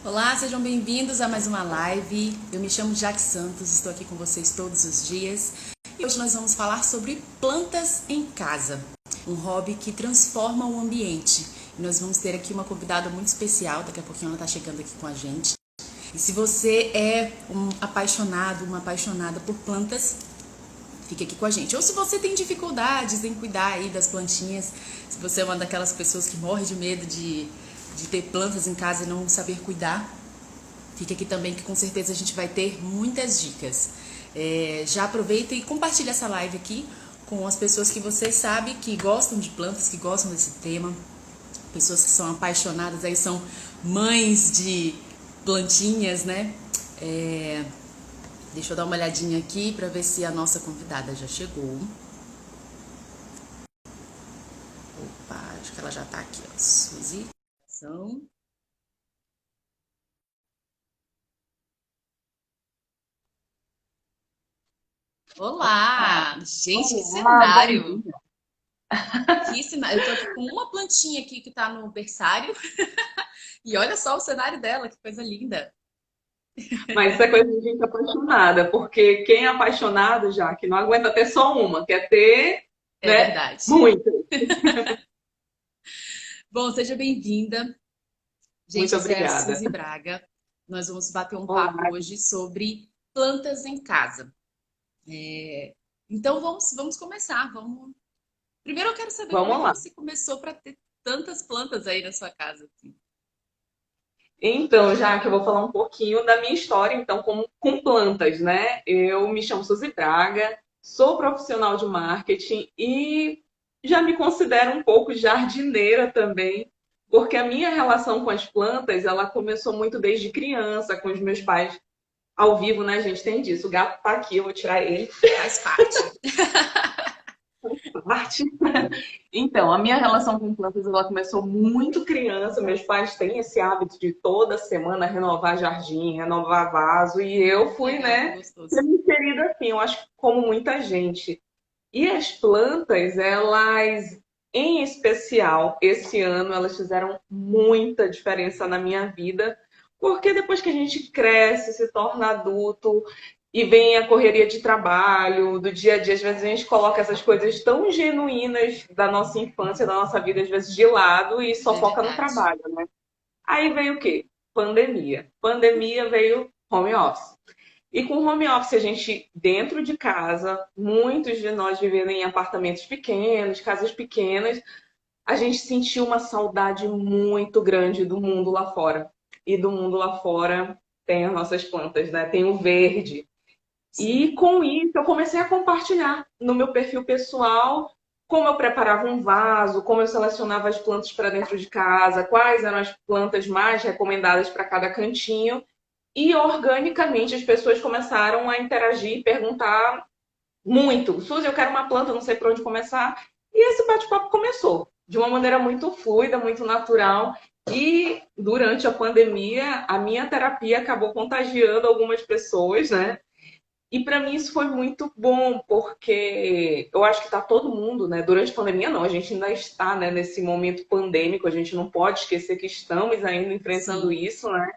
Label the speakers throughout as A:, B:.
A: Olá, sejam bem-vindos a mais uma live. Eu me chamo Jaque Santos, estou aqui com vocês todos os dias. E hoje nós vamos falar sobre plantas em casa, um hobby que transforma o ambiente. E nós vamos ter aqui uma convidada muito especial, daqui a pouquinho ela está chegando aqui com a gente. E se você é um apaixonado, uma apaixonada por plantas, fique aqui com a gente. Ou se você tem dificuldades em cuidar aí das plantinhas, se você é uma daquelas pessoas que morre de medo de ter plantas em casa e não saber cuidar, fica aqui também que com certeza a gente vai ter muitas dicas. Já aproveita e compartilha essa live aqui com as pessoas que você sabe que gostam de plantas, que gostam desse tema, pessoas que são apaixonadas, aí são mães de plantinhas, né? Deixa eu dar uma olhadinha aqui para ver se a nossa convidada já chegou. Opa, acho que ela já tá aqui, ó. Suzy. Olá! Gente, que
B: Olá, bom
A: cenário!
B: dia.
A: Que cenário! Eu tô aqui com uma plantinha aqui que tá no berçário e olha só o cenário dela, que coisa linda!
B: Mas isso é coisa de gente apaixonada, porque quem é apaixonado já, que não aguenta ter só uma, quer ter,
A: É
B: né,
A: verdade.
B: muito.
A: Bom, seja bem-vinda. Gente,
B: Muito
A: essa é a
B: obrigada.
A: Suzy Braga. Nós vamos bater um papo
B: Olá,
A: hoje sobre plantas em casa. Então vamos começar. Primeiro eu quero saber como é
B: vamos
A: que
B: lá.
A: você começou para ter tantas plantas aí na sua casa, assim.
B: Então, já que eu vou falar um pouquinho da minha história, então, como com plantas, né? Eu me chamo Suzy Braga, sou profissional de marketing e já me considero um pouco jardineira também, porque a minha relação com as plantas, ela começou muito desde criança, com os meus pais ao vivo, né, gente? Tem disso. O gato tá aqui, eu vou tirar ele.
A: Faz parte.
B: Parte. Então, a minha relação com plantas ela começou muito criança. Meus pais têm esse hábito de toda semana renovar jardim, renovar vaso, e eu
A: Que
B: fui,
A: legal, que
B: né,
A: gostoso.
B: sendo inserida assim, eu acho que como muita gente. E as plantas, elas, em especial, esse ano, elas fizeram muita diferença na minha vida, porque depois que a gente cresce, se torna adulto e vem a correria de trabalho, do dia a dia, às vezes a gente coloca essas coisas tão genuínas da nossa infância, da nossa vida, às vezes de lado e só
A: É
B: foca no
A: verdade.
B: trabalho, né? Aí veio o quê? Pandemia. Pandemia veio home office. E com home office, a gente dentro de casa, muitos de nós vivendo em apartamentos pequenos, casas pequenas, a gente sentiu uma saudade muito grande do mundo lá fora. E do mundo lá fora tem as nossas plantas, né? Tem o verde. E
A: Sim,
B: com isso eu comecei a compartilhar no meu perfil pessoal como eu preparava um vaso, como eu selecionava as plantas para dentro de casa, quais eram as plantas mais recomendadas para cada cantinho. E organicamente as pessoas começaram a interagir, perguntar muito. Suzy, eu quero uma planta, não sei por onde começar. E esse bate-papo começou de uma maneira muito fluida, muito natural. E durante a pandemia, a minha terapia acabou contagiando algumas pessoas, né? E para mim isso foi muito bom, porque eu acho que está todo mundo, né? Durante a pandemia, não, a gente ainda está, né, nesse momento pandêmico, a gente não pode esquecer que estamos ainda enfrentando
A: sim.
B: isso, né?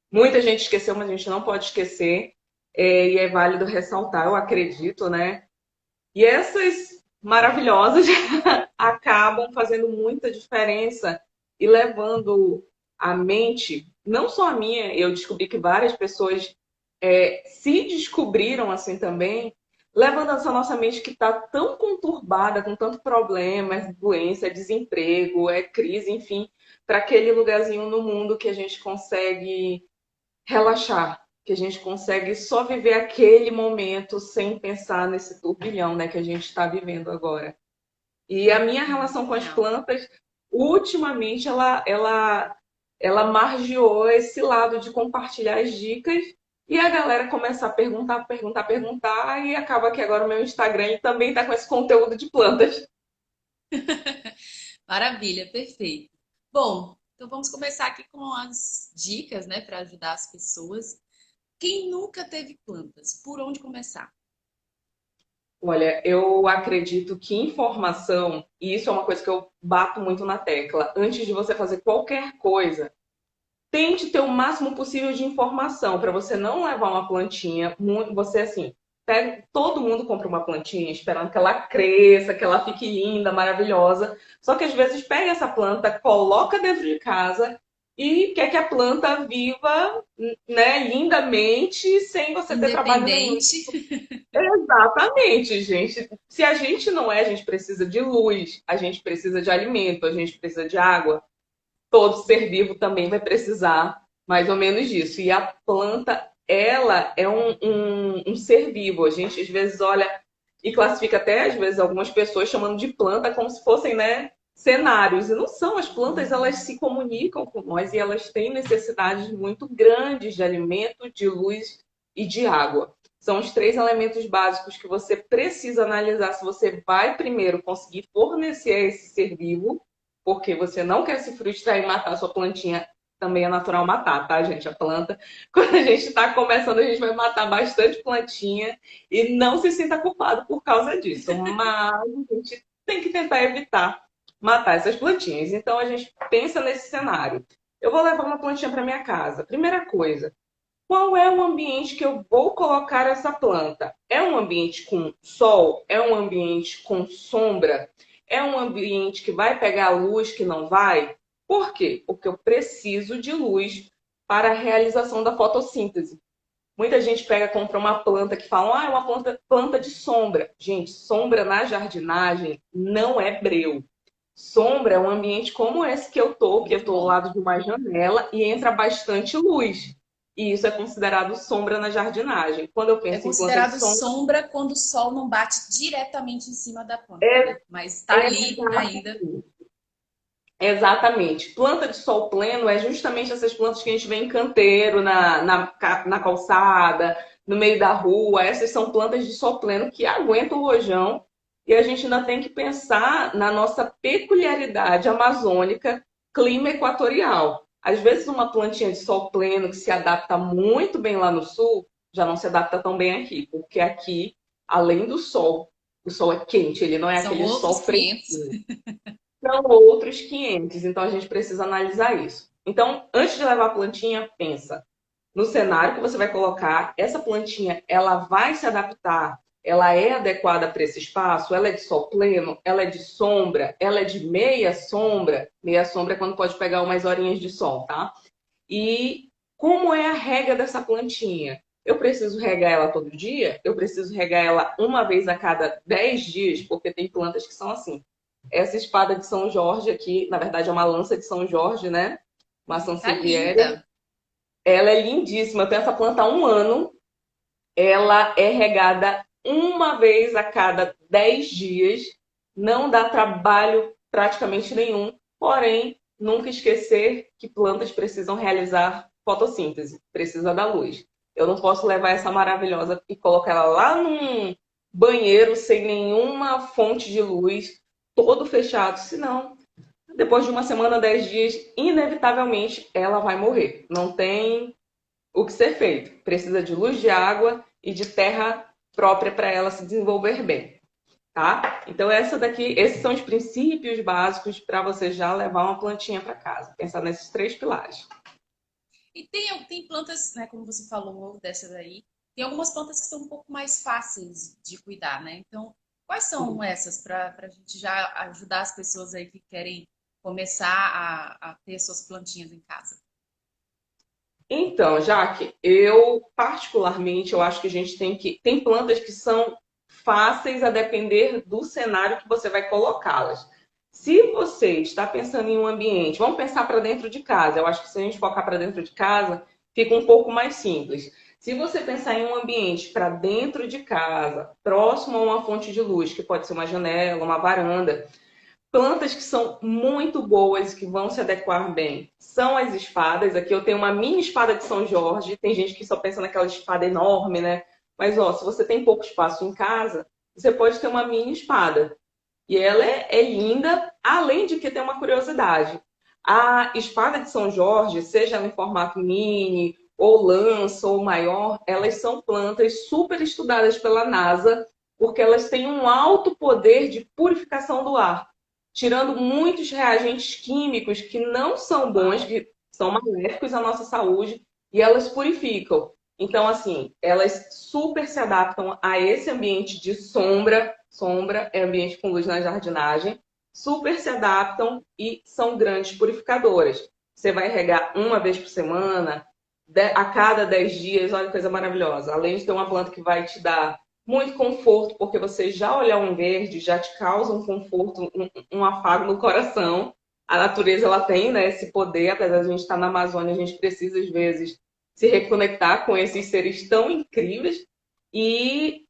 B: Muita gente esqueceu, mas a gente não pode esquecer. E é válido ressaltar, eu acredito, né? E essas maravilhosas acabam fazendo muita diferença e levando a mente, não só a minha, eu descobri que várias pessoas se descobriram assim também, levando essa nossa mente que está tão conturbada, com tanto problema, doença, desemprego, crise, enfim, para aquele lugarzinho no mundo que a gente consegue relaxar, que a gente consegue só viver aquele momento sem pensar nesse turbilhão, né, que a gente está vivendo agora. E a minha relação com as
A: Legal.
B: plantas, ultimamente, ela margeou esse lado de compartilhar as dicas e a galera começa a perguntar, perguntar, perguntar, e acaba que agora o meu Instagram ele também está com esse conteúdo de plantas.
A: Maravilha, perfeito. Bom, então vamos começar aqui com as dicas, né, para ajudar as pessoas. Quem nunca teve plantas, por onde começar?
B: Olha, eu acredito que informação, e isso é uma coisa que eu bato muito na tecla, antes de você fazer qualquer coisa, tente ter o máximo possível de informação para você não levar uma plantinha. Você, assim, pega, todo mundo compra uma plantinha esperando que ela cresça, que ela fique linda, maravilhosa. Só que às vezes pega essa planta, coloca dentro de casa e quer que a planta viva, né, lindamente, sem você ter trabalho nenhum.
A: Independente.
B: Exatamente, gente. Se a gente não é, a gente precisa de luz, a gente precisa de alimento, a gente precisa de água. Todo ser vivo também vai precisar mais ou menos disso. E a planta, ela é um ser vivo. A gente às vezes olha e classifica até, às vezes, algumas pessoas chamando de planta como se fossem, né, cenários. E não são. As plantas, elas se comunicam com nós e elas têm necessidades muito grandes de alimento, de luz e de água. São os três elementos básicos que você precisa analisar se você vai primeiro conseguir fornecer a esse ser vivo, porque você não quer se frustrar e matar a sua plantinha. Também é natural matar, tá, gente? A planta, quando a gente está começando, a gente vai matar bastante plantinha e não se sinta culpado por causa disso. Mas a gente tem que tentar evitar matar essas plantinhas. Então a gente pensa nesse cenário. Eu vou levar uma plantinha para minha casa. Primeira coisa, qual é o ambiente que eu vou colocar essa planta? É um ambiente com sol? É um ambiente com sombra? É um ambiente que vai pegar luz que não vai? Por quê? Porque eu preciso de luz para a realização da fotossíntese. Muita gente pega, compra uma planta que fala, ah, é uma planta de sombra. Gente, sombra na jardinagem não é breu. Sombra é um ambiente como esse que eu
A: Muito
B: estou ao
A: bom.
B: lado de uma janela e entra bastante luz. E isso é considerado sombra na jardinagem. Quando eu
A: É
B: penso em planta de
A: considerado
B: sombra,
A: sombra quando o sol não bate diretamente em cima da planta,
B: é
A: né? Mas está ali ainda.
B: exatamente. Exatamente. Planta de sol pleno é justamente essas plantas que a gente vê em canteiro, na calçada, no meio da rua. Essas são plantas de sol pleno que aguentam o rojão. E a gente ainda tem que pensar na nossa peculiaridade amazônica, clima equatorial. Às vezes, uma plantinha de sol pleno que se adapta muito bem lá no sul, já não se adapta tão bem aqui, porque aqui, além do sol, o sol é quente, ele não é
A: São
B: aquele sol
A: outros 500.
B: fresquinho, são outros 500. Então a gente precisa analisar isso. Então, antes de levar a plantinha, pensa no cenário que você vai colocar. Essa plantinha, ela vai se adaptar? Ela é adequada para esse espaço? Ela é de sol pleno? Ela é de sombra? Ela é de meia sombra? Meia sombra é quando pode pegar umas horinhas de sol, tá? E como é a rega dessa plantinha? Eu preciso regar ela todo dia? Eu preciso regar ela uma vez a cada 10 dias? Porque tem plantas que são assim. Essa espada de São Jorge aqui, na verdade é uma lança de São Jorge, né? Uma
A: Tá
B: Sansevieria.
A: linda.
B: Ela é lindíssima. Eu tenho essa planta há um ano. Ela é regada uma vez a cada 10 dias. Não dá trabalho praticamente nenhum. Porém, nunca esquecer que plantas precisam realizar fotossíntese. Precisa da luz. Eu não posso levar essa maravilhosa e colocar ela lá num banheiro sem nenhuma fonte de luz, todo fechado, senão depois de uma semana, 10 dias, inevitavelmente ela vai morrer. Não tem o que ser feito. Precisa de luz de água e de terra própria para ela se desenvolver bem, tá? Então esses são os princípios básicos para você já levar uma plantinha para casa. Pensar nesses três pilares.
A: E tem plantas, né, como você falou dessa daí, tem algumas plantas que são um pouco mais fáceis de cuidar, né? Então, quais são essas para a gente já ajudar as pessoas aí que querem começar a ter suas plantinhas em casa?
B: Então, Jaque, eu particularmente eu acho que a gente tem plantas que são fáceis a depender do cenário que você vai colocá-las. Se você está pensando em um ambiente, vamos pensar para dentro de casa. Eu acho que se a gente focar para dentro de casa, fica um pouco mais simples. Se você pensar em um ambiente para dentro de casa, próximo a uma fonte de luz, que pode ser uma janela, uma varanda, plantas que são muito boas, que vão se adequar bem, são as espadas. Aqui eu tenho uma mini espada de São Jorge. Tem gente que só pensa naquela espada enorme, né? Mas, ó, se você tem pouco espaço em casa, você pode ter uma mini espada. E ela é linda, além de que tem uma curiosidade. A espada de São Jorge, seja ela em formato mini, ou lança, ou maior, elas são plantas super estudadas pela NASA, porque elas têm um alto poder de purificação do ar, tirando muitos reagentes químicos que não são bons,
A: Uau,
B: que são maléficos à nossa saúde e elas purificam. Então, assim, elas super se adaptam a esse ambiente de sombra. Sombra é ambiente com luz na jardinagem. Super se adaptam e são grandes purificadoras. Você vai regar uma vez por semana, a cada 10 dias, olha que coisa maravilhosa. Além de ter uma planta que vai te dar muito conforto, porque você já olhar um verde já te causa um conforto, um afago no coração. A natureza ela tem, né, esse poder, apesar de a gente estar na Amazônia, a gente precisa às vezes se reconectar com esses seres tão incríveis. E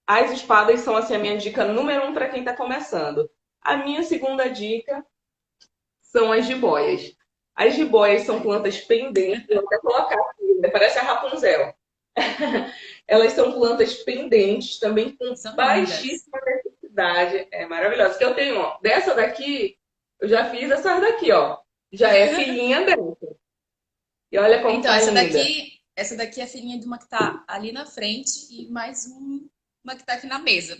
B: as espadas são assim a minha dica número 1 para quem está começando. A minha segunda dica são as jiboias. As jiboias são plantas pendentes, vou até colocar aqui, parece a Rapunzel. Elas são plantas pendentes, também com
A: São lindas.
B: baixíssima necessidade. É maravilhosa. Que eu tenho, ó, dessa daqui, eu já fiz essas daqui, ó. Já é filhinha dessa. E olha como
A: Então,
B: tá linda.
A: essa daqui é a filhinha de uma que tá ali na frente e mais uma que tá aqui na mesa.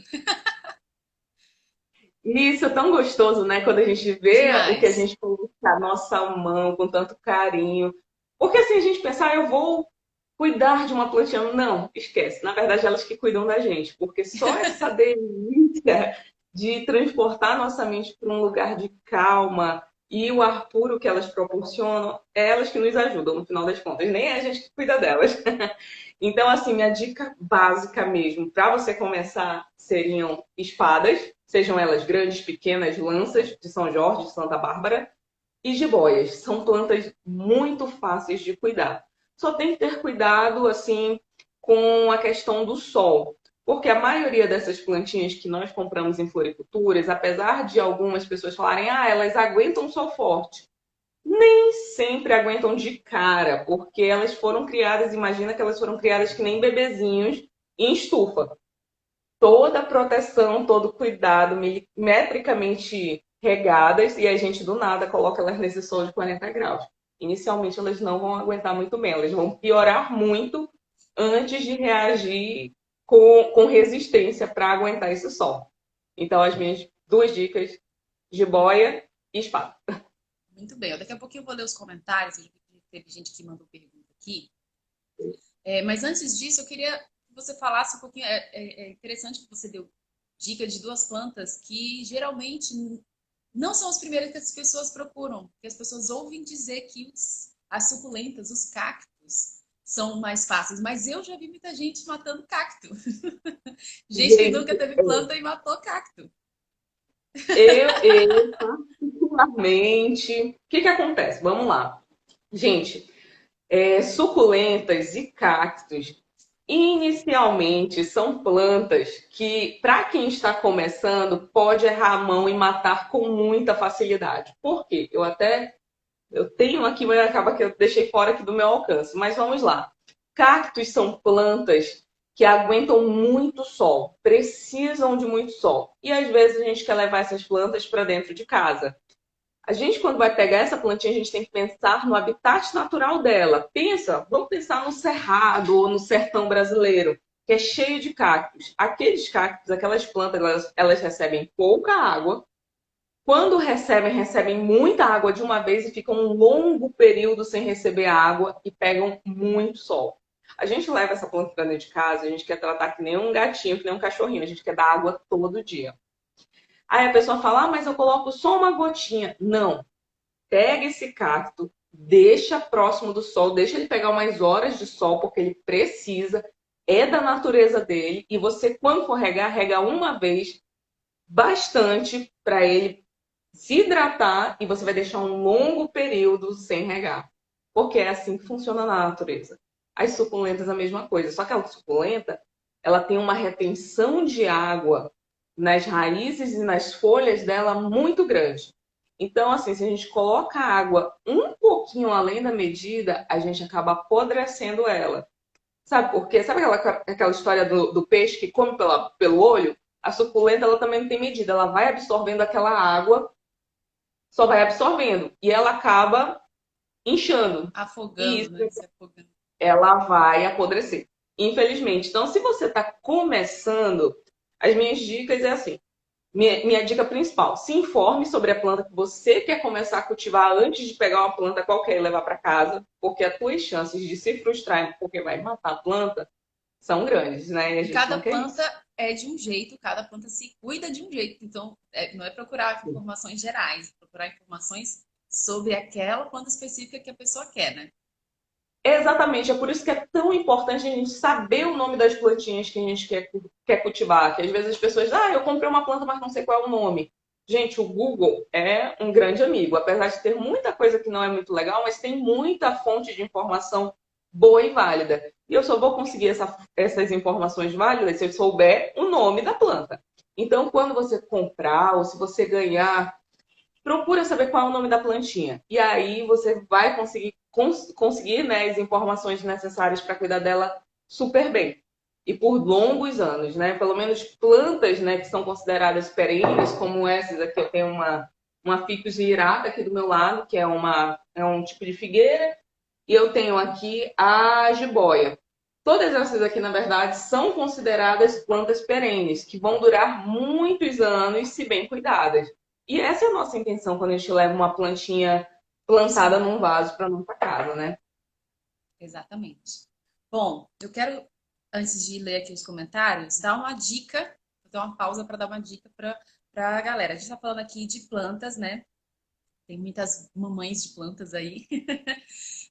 B: E isso é tão gostoso, né? Quando a gente vê o que a
A: Demais.
B: gente colocou na nossa mão com tanto carinho. Porque assim, a gente pensa, eu vou cuidar de uma plantinha. Não, esquece. Na verdade, elas que cuidam da gente. Porque só essa delícia de transportar nossa mente para um lugar de calma e o ar puro que elas proporcionam, é elas que nos ajudam, no final das contas. Nem é a gente que cuida delas. Então, assim, minha dica básica mesmo para você começar seriam espadas, sejam elas grandes, pequenas, lanças de São Jorge, de Santa Bárbara, e jiboias. São plantas muito fáceis de cuidar. Só tem que ter cuidado, assim, com a questão do sol. Porque a maioria dessas plantinhas que nós compramos em floriculturas, apesar de algumas pessoas falarem, elas aguentam sol forte, sempre aguentam de cara, porque elas foram criadas, imagina que elas foram criadas que nem bebezinhos em estufa. Toda a proteção, todo o cuidado, metricamente regadas, e a gente do nada coloca elas nesse sol de 40 graus. Inicialmente elas não vão aguentar muito bem, elas vão piorar muito antes de reagir com resistência para aguentar esse sol. Então, as minhas duas dicas, jiboia e espada.
A: Muito bem. Daqui a pouquinho eu vou ler os comentários. Teve gente que mandou pergunta aqui. Mas antes disso, eu queria que você falasse um pouquinho. É interessante que você deu dica de duas plantas que geralmente não são as primeiras que as pessoas procuram. Que as pessoas ouvem dizer que as suculentas, os cactos, são mais fáceis. Mas eu já vi muita gente matando cacto. Gente que nunca
B: Gente,
A: teve planta e matou cacto.
B: eu particularmente, o que que acontece? Vamos lá. Gente, suculentas e cactos, inicialmente são plantas que, para quem está começando, pode errar a mão e matar com muita facilidade. Por quê? Eu tenho aqui, mas acaba que eu deixei fora aqui do meu alcance. Mas vamos lá. Cactos são plantas que aguentam muito sol, precisam de muito sol. E às vezes a gente quer levar essas plantas para dentro de casa. A gente, quando vai pegar essa plantinha, a gente tem que pensar no habitat natural dela. Vamos pensar no cerrado ou no sertão brasileiro, que é cheio de cactos. Aqueles cactos, aquelas plantas, elas recebem pouca água. Quando recebem, recebem muita água de uma vez e ficam um longo período sem receber água e pegam muito sol. A gente leva essa planta para dentro de casa, a gente quer tratar que nem um gatinho, que nem um cachorrinho, a gente quer dar água todo dia. Aí a pessoa fala, mas eu coloco só uma gotinha. Não. Pega esse cacto, deixa próximo do sol, deixa ele pegar umas horas de sol, porque ele precisa, é da natureza dele. E você, quando for regar, rega uma vez, bastante, para ele se hidratar e você vai deixar um longo período sem regar. Porque é assim que funciona na natureza. As suculentas a mesma coisa, só que a suculenta, ela tem uma retenção de água nas raízes e nas folhas dela muito grande. Então, assim, se a gente coloca a água um pouquinho além da medida, a gente acaba apodrecendo ela. Sabe por quê? Sabe aquela história do peixe que come pelo olho? A suculenta, ela também não tem medida. Ela vai absorvendo aquela água, só vai absorvendo. E ela acaba inchando. E
A: Afogando,
B: isso,
A: né? Se afogando.
B: ela vai apodrecer. Infelizmente. Então, se você está começando, as minhas dicas é assim. minha dica principal, se informe sobre a planta que você quer começar a cultivar antes de pegar uma planta qualquer e levar para casa, porque as tuas chances de se frustrar porque vai matar a planta são grandes, né? E a
A: E
B: gente
A: cada
B: não quer
A: planta
B: isso.
A: é de um jeito, cada planta se cuida de um jeito. Então, não é procurar informações gerais, é procurar informações sobre aquela planta específica que a pessoa quer, né?
B: Exatamente, é por isso que é tão importante a gente saber o nome das plantinhas que a gente quer cultivar. Que às vezes as pessoas, eu comprei uma planta, mas não sei qual é o nome. Gente, o Google é um grande amigo, apesar de ter muita coisa que não é muito legal, mas tem muita fonte de informação boa e válida. E eu só vou conseguir essas informações válidas se eu souber o nome da planta. Então, quando você comprar ou se você ganhar, procura saber qual é o nome da plantinha. E aí você vai conseguir, né, as informações necessárias para cuidar dela super bem. E por longos anos, né? Pelo menos plantas, né, que são consideradas perenes, como essas aqui, eu tenho uma ficus irata aqui do meu lado, que é um tipo de figueira, e eu tenho aqui a jiboia. Todas essas aqui, na verdade, são consideradas plantas perenes, que vão durar muitos anos se bem cuidadas. E essa é a nossa intenção quando a gente leva uma plantinha plantada
A: Sim,
B: num vaso para nossa casa, né?
A: exatamente. Bom, eu quero, antes de ler aqui os comentários, dar uma dica, vou dar uma pausa para dar uma dica para a galera. A gente está falando aqui de plantas, né? Tem muitas mamães de plantas aí,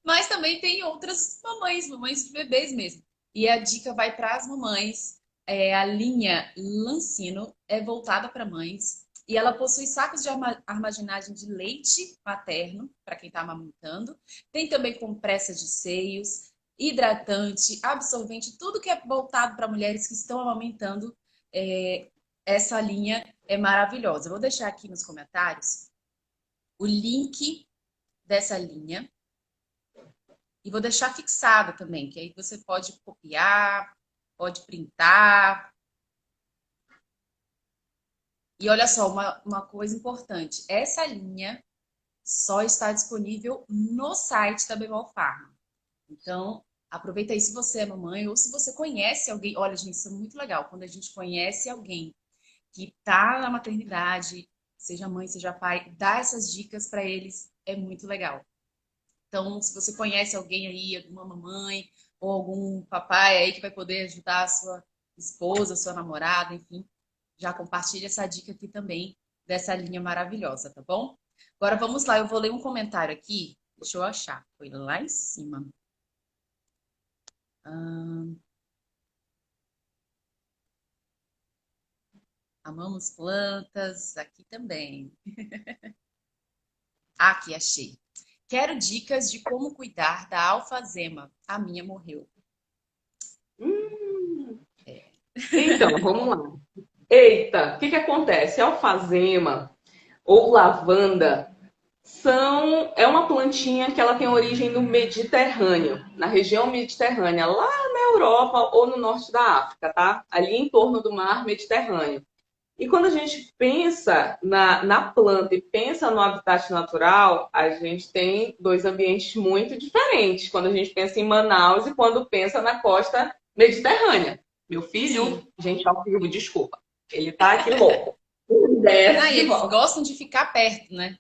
A: mas também tem outras mamães, mamães de bebês mesmo. E a dica vai para as mamães. A linha Lancino é voltada para mães e ela possui sacos de armazenagem de leite materno para quem está amamentando. Tem também compressa de seios, hidratante, absorvente, tudo que é voltado para mulheres que estão amamentando. É, essa linha é maravilhosa. Eu vou deixar aqui nos comentários o link dessa linha e vou deixar fixado também, que aí você pode copiar, pode printar. E olha só, uma coisa importante, essa linha só está disponível no site da Bemol Farma. Então, aproveita aí se você é mamãe ou se você conhece alguém. Olha, gente, isso é muito legal. Quando a gente conhece alguém que está na maternidade, seja mãe, seja pai, dá essas dicas para eles, é muito legal. Então, se você conhece alguém aí, alguma mamãe ou algum papai aí que vai poder ajudar a sua esposa, sua namorada, enfim, já compartilha essa dica aqui também dessa linha maravilhosa, tá bom? Agora vamos lá, eu vou ler um comentário aqui. Deixa eu achar. Foi lá em cima. Amamos plantas, aqui também. Aqui achei. Quero dicas de como cuidar da alfazema. A minha morreu.
B: Hum, então, vamos lá. Eita, o que acontece? Alfazema ou lavanda é uma plantinha que ela tem origem no Mediterrâneo, na região mediterrânea, lá na Europa ou no norte da África, tá? Ali em torno do mar Mediterrâneo. E quando a gente pensa na planta e pensa no habitat natural, a gente tem dois ambientes muito diferentes. Quando a gente pensa em Manaus e quando pensa na costa mediterrânea. Meu filho,
A: Sim.
B: gente, ao vivo, desculpa. Ele tá aqui louco.
A: Ah,
B: Desce
A: e
B: e
A: eles
B: volta.
A: gostam de ficar perto, né?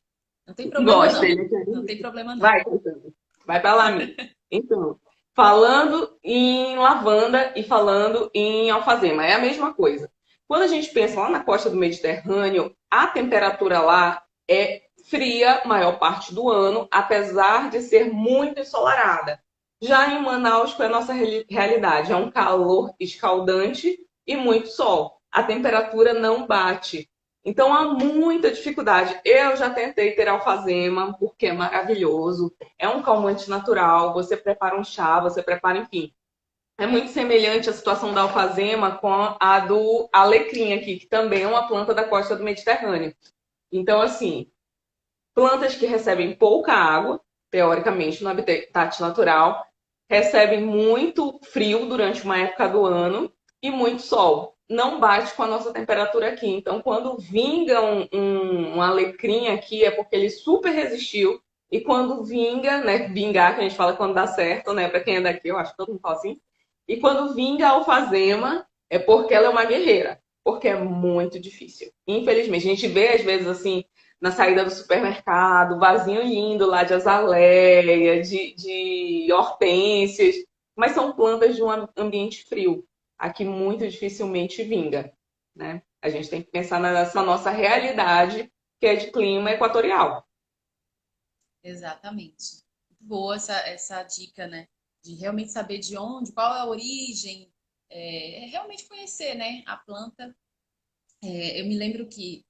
A: Não tem problema
B: Gosta,
A: não.
B: ele quer.
A: Não tem problema não.
B: Vai, cantando. Vai pra lá, mim. Então, falando em lavanda e falando em alfazema, é a mesma coisa. Quando a gente pensa lá na costa do Mediterrâneo, a temperatura lá é fria a maior parte do ano, apesar de ser muito ensolarada. Já em Manaus, qual é a nossa realidade? É um calor escaldante e muito sol. A temperatura não bate. Então há muita dificuldade. Eu já tentei ter alfazema, porque é maravilhoso. É um calmante natural. Você prepara um chá, você prepara, enfim. É muito semelhante a situação da alfazema com a do alecrim aqui, que também é uma planta da costa do Mediterrâneo. Então, assim, plantas que recebem pouca água, teoricamente, no habitat natural, recebem muito frio durante uma época do ano e muito sol. Não bate com a nossa temperatura aqui. Então, quando vinga um alecrim aqui, é porque ele super resistiu. E quando vinga, né? Vingar, que a gente fala quando dá certo, né? Para quem é daqui, eu acho que todo mundo fala assim. E quando vinga a alfazema, é porque ela é uma guerreira. porque é muito difícil. Infelizmente, a gente vê às vezes assim, na saída do supermercado, vasinho lindo lá de azaleia, de hortênsias, mas são plantas de um ambiente frio. Aqui muito dificilmente vinga, né? A gente tem que pensar nessa nossa realidade, que é de clima equatorial.
A: Exatamente. Muito boa essa dica, né? De realmente saber de onde, qual é a origem, realmente conhecer, né, a planta. Eu me lembro que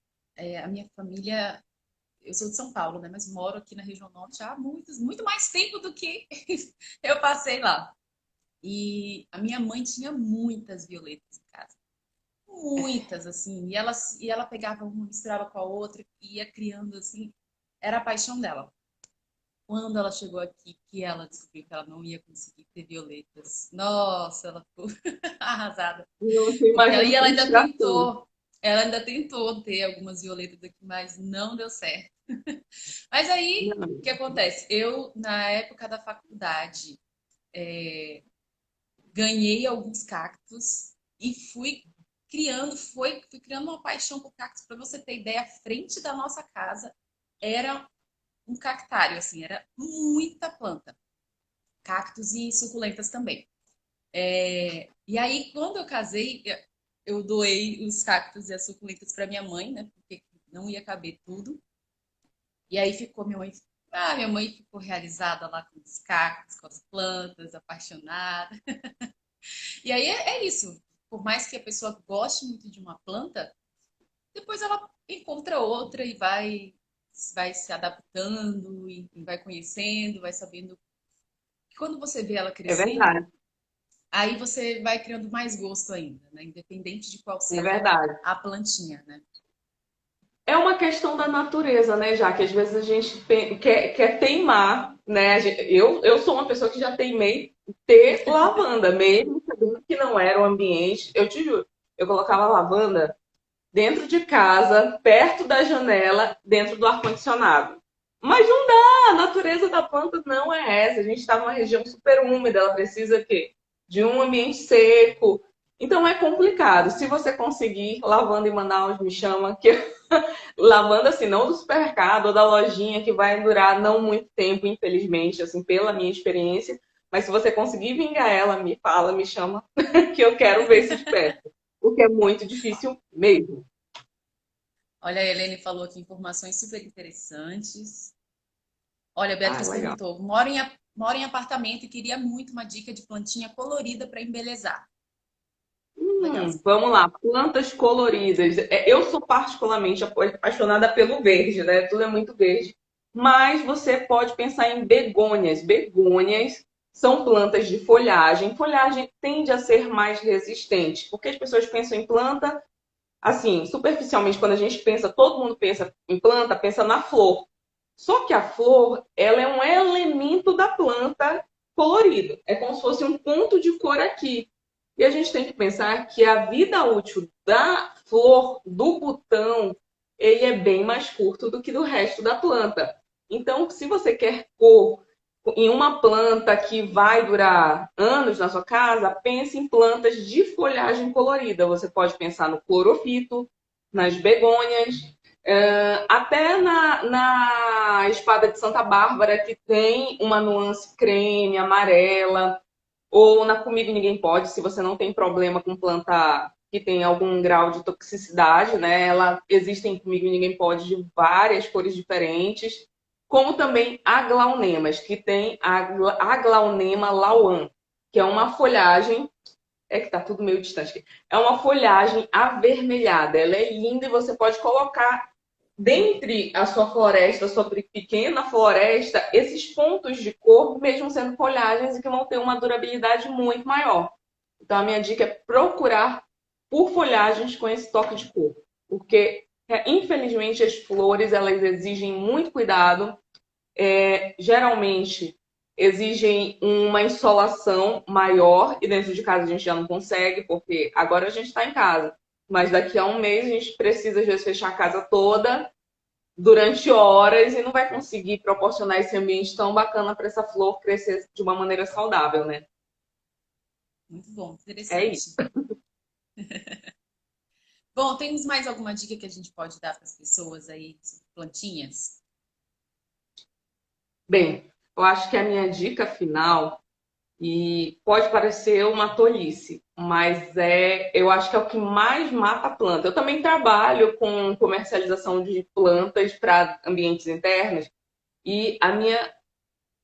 A: a minha família, eu sou de São Paulo, né, mas moro aqui na região norte há muito mais tempo do que eu passei lá. E a minha mãe tinha muitas violetas em casa. Muitas, assim. E ela pegava uma, misturava com a outra, e ia criando, assim. Era a paixão dela. Quando ela chegou aqui, que ela descobriu que ela não ia conseguir ter violetas. Nossa, ela ficou arrasada.
B: Você
A: Porque
B: imagina a frustração.
A: ela ainda tentou ter algumas violetas aqui, mas não deu certo. Mas aí, o
B: Não.
A: que acontece? Eu, na época da faculdade, ganhei alguns cactos e fui criando uma paixão por cactos. Para você ter ideia, à frente da nossa casa era um cactário, assim, era muita planta. Cactos e suculentas também. E aí, quando eu casei, eu doei os cactos e as suculentas para minha mãe, né? Porque não ia caber tudo. E aí ficou minha mãe ficou realizada lá com os cactos, com as plantas, apaixonada. E aí é isso. Por mais que a pessoa goste muito de uma planta, depois ela encontra outra e vai se adaptando e vai conhecendo, vai sabendo. E quando você vê ela
B: É
A: crescendo,
B: verdade,
A: aí você vai criando mais gosto ainda, né? Independente de qual
B: é
A: seja
B: verdade.
A: a plantinha, né?
B: É uma questão da natureza, né, já que às vezes a gente quer teimar, né? Eu sou uma pessoa que já teimei ter lavanda, mesmo sabendo que não era o ambiente. Eu te juro, eu colocava lavanda dentro de casa, perto da janela, dentro do ar-condicionado. Mas não dá, a natureza da planta não é essa. A gente está numa região super úmida, ela precisa quê? De um ambiente seco. Então é complicado. Se você conseguir lavanda em Manaus, me chama, que lavanda assim, não do supermercado ou da lojinha, que vai durar não muito tempo, infelizmente, assim, pela minha experiência. Mas se você conseguir vingar ela, me fala, me chama, que eu quero ver isso de perto. Porque é muito difícil mesmo.
A: Olha, a Helene falou aqui informações super interessantes. Olha, a
B: Ah,
A: Beatriz
B: legal.
A: perguntou: moro em apartamento e queria muito uma dica de plantinha colorida para embelezar. Legal.
B: Vamos lá, plantas coloridas. Eu sou particularmente apaixonada pelo verde, né? Tudo é muito verde. Mas você pode pensar em begônias. Begônias são plantas de folhagem. Folhagem tende a ser mais resistente, porque as pessoas pensam em planta, assim, superficialmente, quando a gente pensa, todo mundo pensa em planta, pensa na flor. Só que a flor, ela é um elemento da planta colorido. É como se fosse um ponto de cor aqui. E a gente tem que pensar que a vida útil da flor, do botão, ele é bem mais curto do que do resto da planta. Então, se você quer cor em uma planta que vai durar anos na sua casa, pense em plantas de folhagem colorida. Você pode pensar no clorofito, nas begônias, até na espada de Santa Bárbara, que tem uma nuance creme, amarela, ou na Comigo Ninguém Pode, se você não tem problema com planta que tem algum grau de toxicidade, né? Ela existem Comigo Ninguém Pode de várias cores diferentes, como também aglaunemas, que tem a aglaunema lauan, que é uma folhagem, é que tá tudo meio distante aqui. É uma folhagem avermelhada. Ela é linda e você pode colocar dentre a sua floresta, a sua pequena floresta, esses pontos de cor, mesmo sendo folhagens e que vão ter uma durabilidade muito maior. Então, a minha dica é procurar por folhagens com esse toque de cor, porque infelizmente as flores elas exigem muito cuidado, geralmente exigem uma insolação maior e dentro de casa a gente já não consegue, porque agora a gente está em casa, mas daqui a um mês a gente precisa às vezes fechar a casa toda durante horas e não vai conseguir proporcionar esse ambiente tão bacana para essa flor crescer de uma maneira saudável, né?
A: Muito bom,
B: É isso.
A: interessante. Bom, temos mais alguma dica que a gente pode dar para as pessoas aí, sobre plantinhas?
B: Bem, eu acho que a minha dica final, e pode parecer uma tolice, mas eu acho que é o que mais mata a planta. Eu também trabalho com comercialização de plantas para ambientes internos, e a minha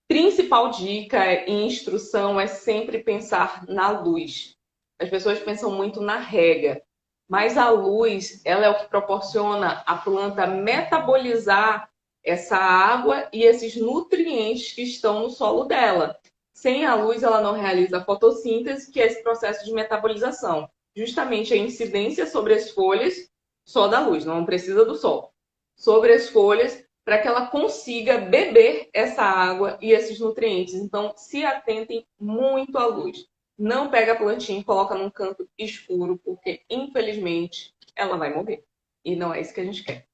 B: principal dica e instrução é sempre pensar na luz. As pessoas pensam muito na rega, mas a luz, ela é o que proporciona a planta metabolizar essa água e esses nutrientes que estão no solo dela. Sem a luz, ela não realiza a fotossíntese, que é esse processo de metabolização. Justamente a incidência sobre as folhas, só da luz, não precisa do sol. Sobre as folhas, para que ela consiga beber essa água e esses nutrientes. Então, se atentem muito à luz. Não pega a plantinha e coloca num canto escuro, porque infelizmente ela vai morrer. E não é isso que a gente quer.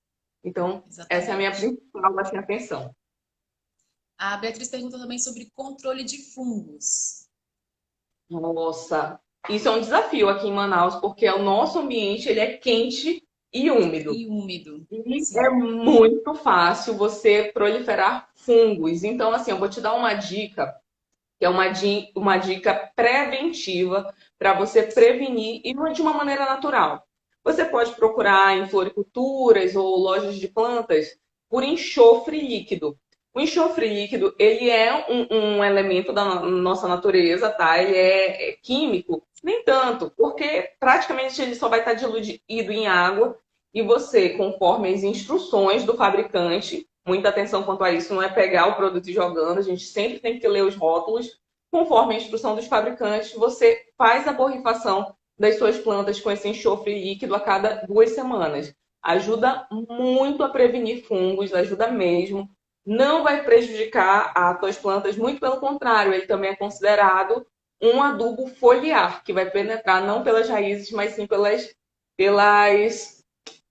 B: Então, essa é a minha
A: Exatamente.
B: principal assim, atenção.
A: A Beatriz pergunta também sobre controle de fungos.
B: Nossa, isso é um desafio aqui em Manaus, porque o nosso ambiente ele é quente e úmido.
A: E úmido.
B: E é
A: Sim.
B: muito fácil você proliferar fungos. Então, assim, eu vou te dar uma dica que é uma dica preventiva para você prevenir e de uma maneira natural. Você pode procurar em floriculturas ou lojas de plantas por enxofre líquido. O enxofre líquido, ele é um elemento da nossa natureza, tá? Ele é químico, nem tanto, porque praticamente ele só vai estar diluído em água e você, conforme as instruções do fabricante, muita atenção quanto a isso, não é pegar o produto e jogando, a gente sempre tem que ler os rótulos. Conforme a instrução dos fabricantes, você faz a borrifação das suas plantas com esse enxofre líquido a cada 2 semanas. Ajuda muito a prevenir fungos, ajuda mesmo. Não vai prejudicar as tuas plantas, muito pelo contrário, ele também é considerado um adubo foliar, que vai penetrar não pelas raízes, mas sim pelas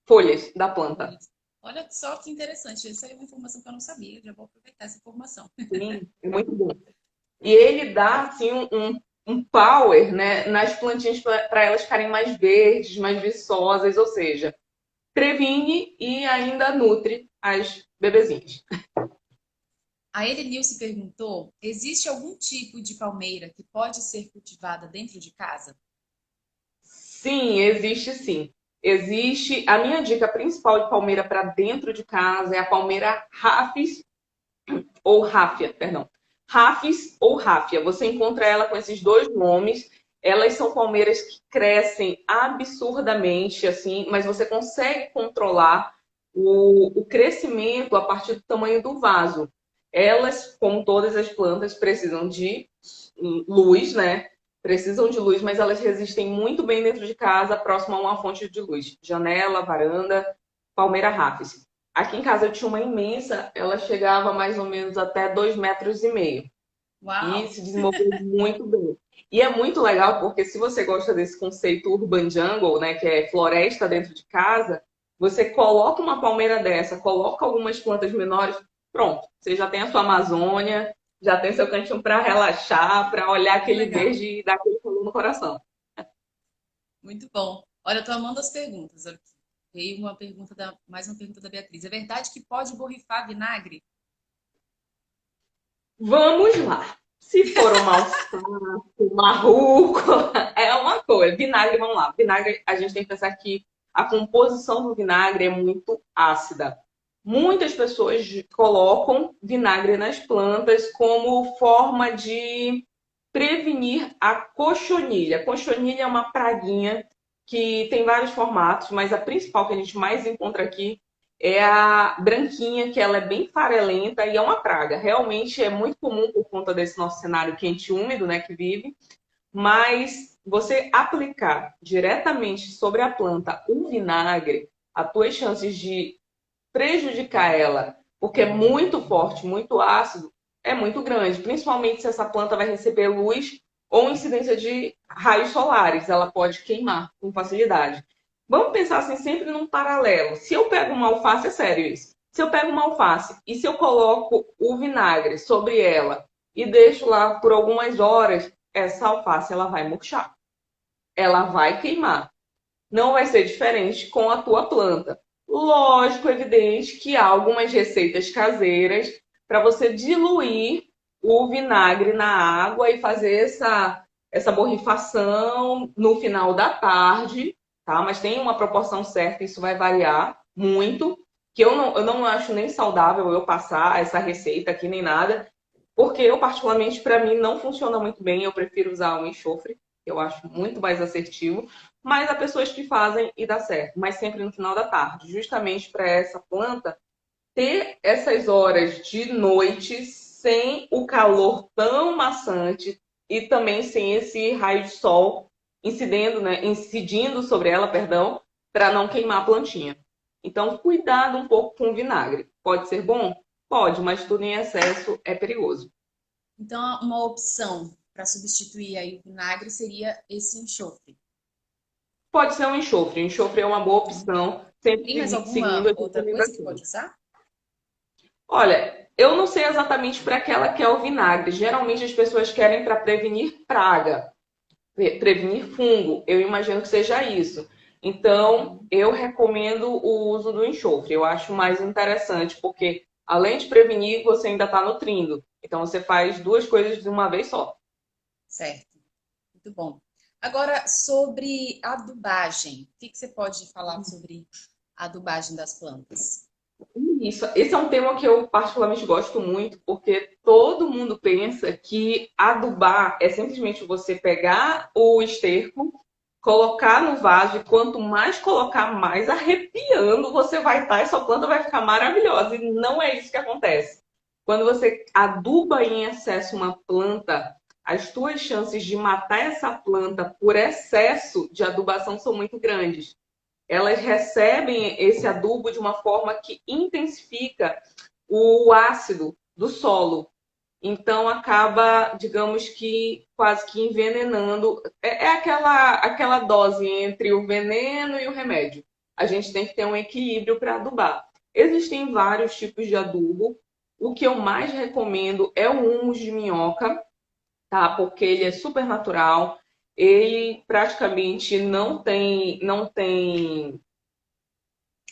B: folhas da planta.
A: Olha só que interessante. Essa é uma informação que eu não sabia. Já vou aproveitar essa informação.
B: Sim, é muito bom. E ele dá assim um power, né, nas plantinhas para elas ficarem mais verdes, mais viçosas, ou seja, previne e ainda nutre as bebezinhas.
A: A Elenilce perguntou: existe algum tipo de palmeira que pode ser cultivada dentro de casa?
B: Sim, existe sim. Existe. A minha dica principal de palmeira para dentro de casa é a palmeira Rafis ou Ráfia, perdão. Rafis ou Ráfia. Você encontra ela com esses dois nomes. Elas são palmeiras que crescem absurdamente, assim, mas você consegue controlar o crescimento a partir do tamanho do vaso. Elas, como todas as plantas, precisam de luz, né? Precisam de luz, mas elas resistem muito bem dentro de casa, próximo a uma fonte de luz. Janela, varanda, palmeira Rafis. Aqui em casa eu tinha uma imensa, ela chegava mais ou menos até 2,5 metros e
A: Uau!
B: se desenvolveu muito bem. E é muito legal porque se você gosta desse conceito urban jungle, né, que é floresta dentro de casa, você coloca uma palmeira dessa, coloca algumas plantas menores, pronto, você já tem a sua Amazônia, já tem seu cantinho para relaxar, para olhar
A: Que
B: aquele
A: legal.
B: verde e dar aquele calor no coração.
A: Muito bom. Olha, eu tô amando as perguntas. Veio uma pergunta mais uma pergunta da Beatriz. É verdade que pode borrifar vinagre?
B: Vamos lá. Se for uma alface, uma rúcula, é uma coisa. Vinagre, vamos lá. Vinagre, a gente tem que pensar que a composição do vinagre é muito ácida. Muitas pessoas colocam vinagre nas plantas como forma de prevenir a cochonilha. A cochonilha é uma praguinha que tem vários formatos, mas a principal que a gente mais encontra aqui é a branquinha, que ela é bem farelenta e é uma praga. Realmente é muito comum por conta desse nosso cenário quente e úmido, né, que vive. Mas você aplicar diretamente sobre a planta o vinagre, as tuas chances de prejudicar ela, porque é muito forte, muito ácido, é muito grande. Principalmente se essa planta vai receber luz ou incidência de raios solares, ela pode queimar com facilidade. Vamos pensar assim sempre num paralelo. Se eu pego uma alface, é sério isso. Se eu pego uma alface e se eu coloco o vinagre sobre ela e deixo lá por algumas horas, essa alface ela vai murchar. Ela vai queimar. não vai ser diferente com a tua planta. Lógico, evidente que há algumas receitas caseiras para você diluir o vinagre na água e fazer essa borrifação no final da tarde, tá? Mas tem uma proporção certa, isso vai variar muito, que eu não acho nem saudável eu passar essa receita aqui nem nada, porque eu, particularmente, para mim, não funciona muito bem. Eu prefiro usar o enxofre, que eu acho muito mais assertivo. Mas há pessoas que fazem e dá certo, mas sempre no final da tarde, justamente para essa planta ter essas horas de noite sem o calor tão maçante e também sem esse raio de sol incidindo, né, incidindo sobre ela, perdão, para não queimar a plantinha. Então, cuidado um pouco com o vinagre. Pode ser bom? Pode, mas tudo em excesso é perigoso.
A: Então, uma opção para substituir aí o vinagre seria esse enxofre.
B: Pode ser um enxofre. Enxofre é uma boa opção, sempre
A: Tem mais
B: seguindo
A: alguma
B: as
A: outra coisa que pode
B: recomendações.
A: usar?
B: Olha, eu não sei exatamente para que ela quer o vinagre. Geralmente as pessoas querem para prevenir praga, prevenir fungo. Eu imagino que seja isso. Então, eu recomendo o uso do enxofre. Eu acho mais interessante, porque além de prevenir, você ainda está nutrindo. Então, você faz duas coisas de uma vez só.
A: Certo, muito bom. Agora, sobre adubagem, o que que você pode falar sobre a adubagem das plantas?
B: Isso, esse é um tema que eu particularmente gosto muito, porque todo mundo pensa que adubar é simplesmente você pegar o esterco, colocar no vaso e quanto mais colocar, mais arrepiando você vai estar e sua planta vai ficar maravilhosa. E não é isso que acontece. Quando você aduba em excesso uma planta, as tuas chances de matar essa planta por excesso de adubação são muito grandes. Elas recebem esse adubo de uma forma que intensifica o ácido do solo. Então acaba, digamos que quase que envenenando. É aquela dose entre o veneno e o remédio. A gente tem que ter um equilíbrio para adubar. Existem vários tipos de adubo. O que eu mais recomendo é o humus de minhoca, tá? Porque ele é super natural. Ele praticamente não tem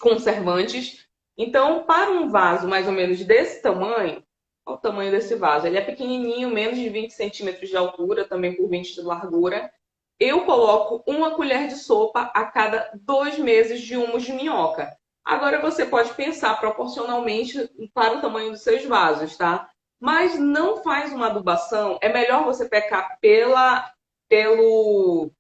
B: conservantes. Então, para um vaso mais ou menos desse tamanho, olha o tamanho desse vaso, ele é pequenininho, menos de 20 centímetros de altura, também por 20 de largura. Eu coloco uma colher de sopa a cada 2 meses de humus de minhoca. Agora você pode pensar proporcionalmente para o tamanho dos seus vasos, tá? Mas não faz uma adubação, é melhor você pecar pelo,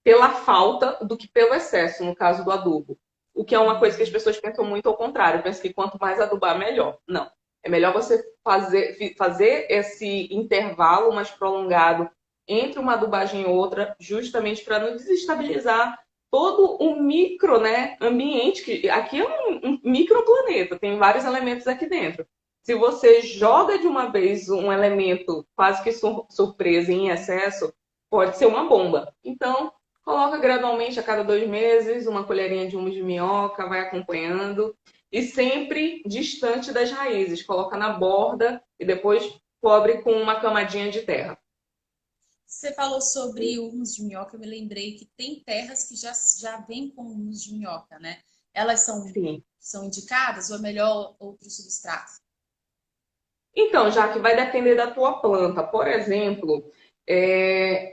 B: pela falta do que pelo excesso, no caso do adubo. O que é uma coisa que as pessoas pensam muito ao contrário. Pensam que quanto mais adubar, melhor. Não. É melhor você fazer esse intervalo mais prolongado entre uma adubagem e outra, justamente para não desestabilizar todo o micro, né, ambiente. Que aqui é um microplaneta, tem vários elementos aqui dentro. Se você joga de uma vez um elemento quase que surpresa em excesso, pode ser uma bomba. Então, coloca gradualmente a cada 2 meses, uma colherinha de humus de minhoca, vai acompanhando. E sempre distante das raízes. Coloca na borda e depois cobre com uma camadinha de terra.
A: Você falou sobre o humus de minhoca, eu me lembrei que tem terras que já vêm com humus de minhoca, né? Elas
B: Sim.
A: são indicadas ou é melhor outro substrato?
B: Então, já que vai depender da tua planta. Por exemplo,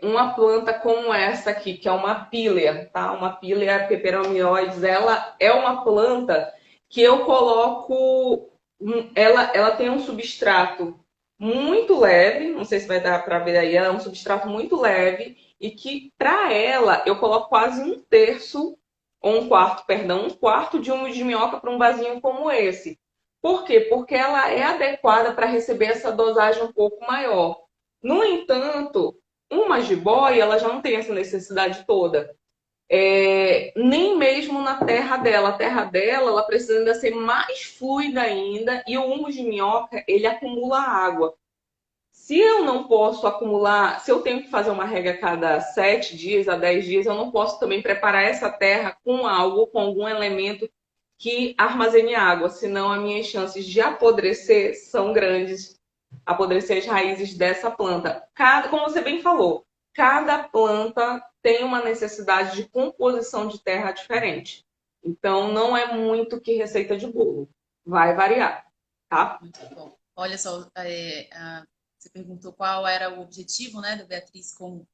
B: uma planta como essa aqui, que é uma pílea, tá? Uma pílea peperomioides, ela é uma planta que eu coloco. Ela tem um substrato muito leve, não sei se vai dar para ver aí, ela é um substrato muito leve e que para ela eu coloco quase um terço, ou um quarto, perdão, um quarto de humus de minhoca para um vasinho como esse. Por quê? Porque ela é adequada para receber essa dosagem um pouco maior. No entanto, uma jiboia, ela já não tem essa necessidade toda. Nem mesmo na terra dela. A terra dela, ela precisa ainda ser mais fluida ainda e o humus de minhoca, ele acumula água. Se eu não posso acumular, se eu tenho que fazer uma rega a cada 7 dias a 10 dias, eu não posso também preparar essa terra com algo, com algum elemento que armazene água, senão as minhas chances de apodrecer são grandes, apodrecer as raízes dessa planta. Como você bem falou, cada planta tem uma necessidade de composição de terra diferente. Então, não é muito que receita de bolo. Vai variar, tá?
A: Muito bom. Olha só, você perguntou qual era o objetivo, né, da Beatriz com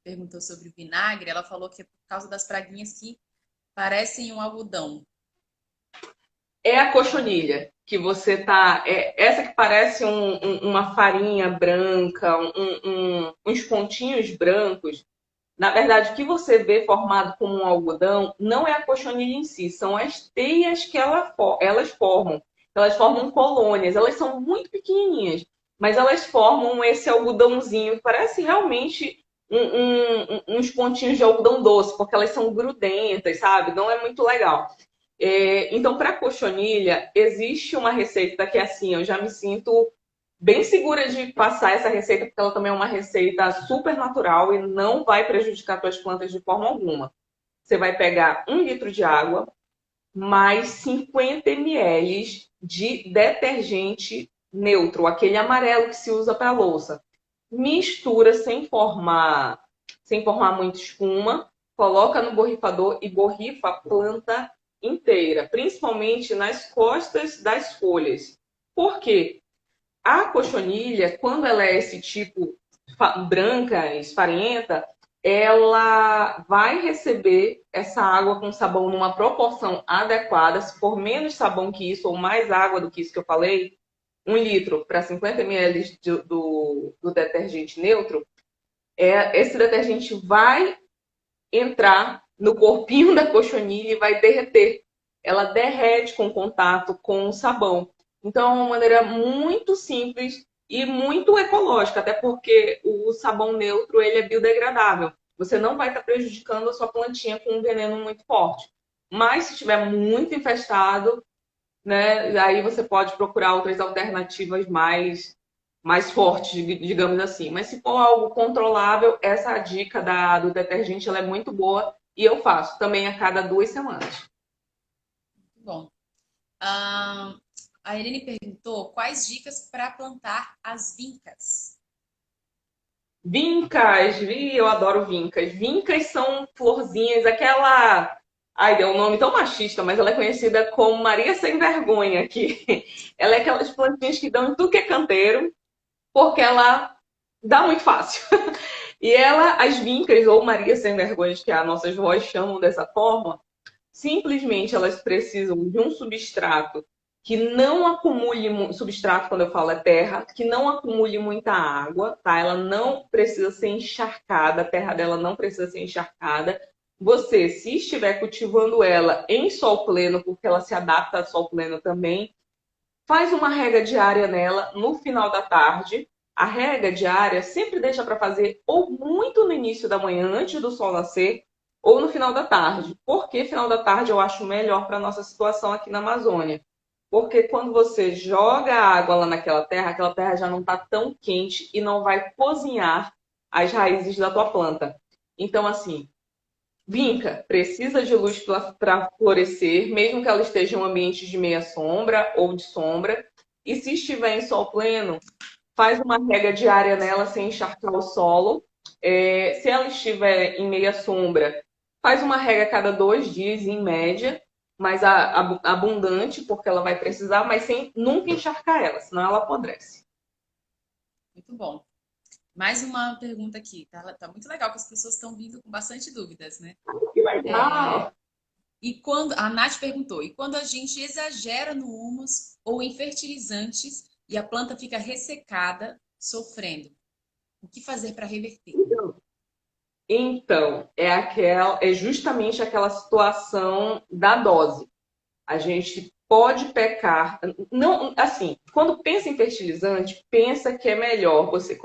A: perguntou sobre o vinagre. Ela falou que é por causa das praguinhas que parecem um algodão.
B: É a cochonilha que você tá. Essa que parece uma farinha branca, uns pontinhos brancos. Na verdade, o que você vê formado como um algodão não é a cochonilha em si, são as teias que elas formam. Elas formam colônias, elas são muito pequenininhas, mas elas formam esse algodãozinho, parece realmente uns pontinhos de algodão doce, porque elas são grudentas, sabe? Não é muito legal. Então, para cochonilha, existe uma receita que, assim, eu já me sinto bem segura de passar essa receita, porque ela também é uma receita super natural e não vai prejudicar suas plantas de forma alguma. Você vai pegar 1 litro de água, mais 50 ml de detergente neutro, aquele amarelo que se usa para louça. Mistura sem formar muita espuma, coloca no borrifador e borrifa a planta inteira, principalmente nas costas das folhas. Por quê? A cochonilha, quando ela é esse tipo branca, esfarenta, ela vai receber essa água com sabão numa proporção adequada. Se for menos sabão que isso, ou mais água do que isso que eu falei, 1 litro para 50 ml do detergente neutro, esse detergente vai entrar no corpinho da cochonilha e vai derreter. Ela derrete com contato com o sabão. Então, é uma maneira muito simples e muito ecológica, até porque o sabão neutro ele é biodegradável. Você não vai estar prejudicando a sua plantinha com um veneno muito forte. Mas se estiver muito infestado, né, aí você pode procurar outras alternativas mais fortes, digamos assim. Mas se for algo controlável, essa dica do detergente ela é muito boa e eu faço também a cada 2 semanas.
A: Muito bom. A Irene perguntou quais dicas para plantar as vincas.
B: Vincas, eu adoro vincas. Vincas são florzinhas, aquela. Ai, deu um nome tão machista, mas ela é conhecida como Maria Sem Vergonha aqui. Ela é aquelas plantinhas que dão em tudo que é canteiro, porque ela dá muito fácil. E as vincas, ou Maria Sem Vergonhas, que as nossas vós chamam dessa forma, simplesmente elas precisam de um substrato que não acumule, substrato quando eu falo é terra, que não acumule muita água, tá? Ela não precisa ser encharcada, a terra dela não precisa ser encharcada. Você, se estiver cultivando ela em sol pleno, porque ela se adapta a sol pleno também, faz uma rega diária nela no final da tarde. A rega diária sempre deixa para fazer ou muito no início da manhã, antes do sol nascer, ou no final da tarde. Por que final da tarde eu acho melhor para a nossa situação aqui na Amazônia? Porque quando você joga a água lá naquela terra, aquela terra já não está tão quente e não vai cozinhar as raízes da tua planta. Então, assim, vinca, precisa de luz para florescer, mesmo que ela esteja em um ambiente de meia sombra ou de sombra. E se estiver em sol pleno, faz uma rega diária nela sem encharcar o solo. Se ela estiver em meia sombra, faz uma rega a cada 2 dias, em média, mais abundante, porque ela vai precisar, mas sem nunca encharcar ela, senão ela apodrece.
A: Muito bom. Mais uma pergunta aqui. Tá muito legal que as pessoas estão vindo com bastante dúvidas, né?
B: Que legal!
A: E quando a Nath perguntou, e quando a gente exagera no humus ou em fertilizantes e a planta fica ressecada, sofrendo, o que fazer para reverter?
B: Então, é justamente aquela situação da dose. A gente pode pecar, não, assim, quando pensa em fertilizante, pensa que é melhor você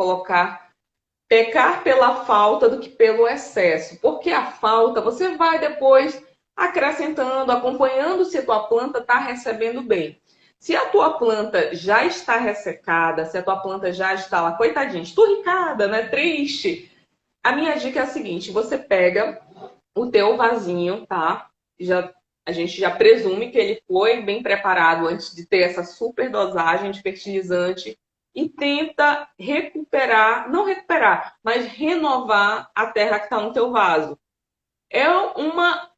B: pecar pela falta do que pelo excesso, porque a falta você vai depois acrescentando, acompanhando se a tua planta está recebendo bem. Se a tua planta já está ressecada, se a tua planta já está lá, coitadinha, esturricada, né, triste, a minha dica é a seguinte: você pega o teu vasinho, tá? A gente já presume que ele foi bem preparado antes de ter essa super dosagem de fertilizante. e tenta recuperar, não recuperar, mas renovar a terra que está no teu vaso. É uma